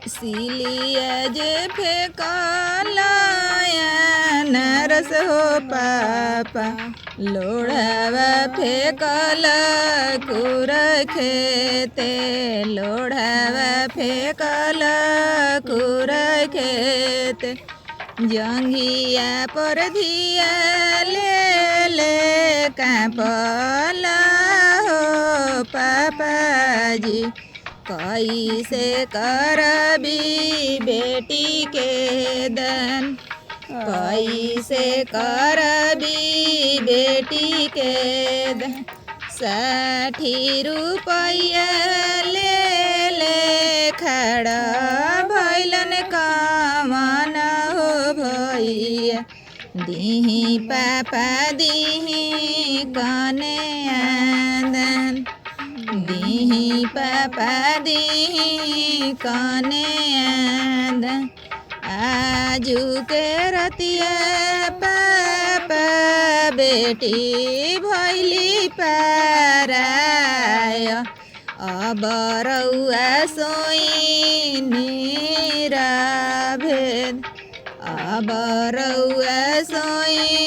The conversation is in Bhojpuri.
सिलिया जे फेकलाया नरस हो पापा लोढ़ावा फेकल कुर खेते लोढ़ावा फेकल कुर खेते जंघिया पर धिया ले कांपला हो पापाजी कैसे करबी बेटी के दान कैसे करबी बेटी के दान 60 रुपया ले खड़ा भैलन कमान हो भैया दिही पापा दिही कने आदन दिही पापा दिही कने आदन आजू के रतिया पापा बेटी भैली पाराय अब रउआ सोई निराभेद अब रउआ सोई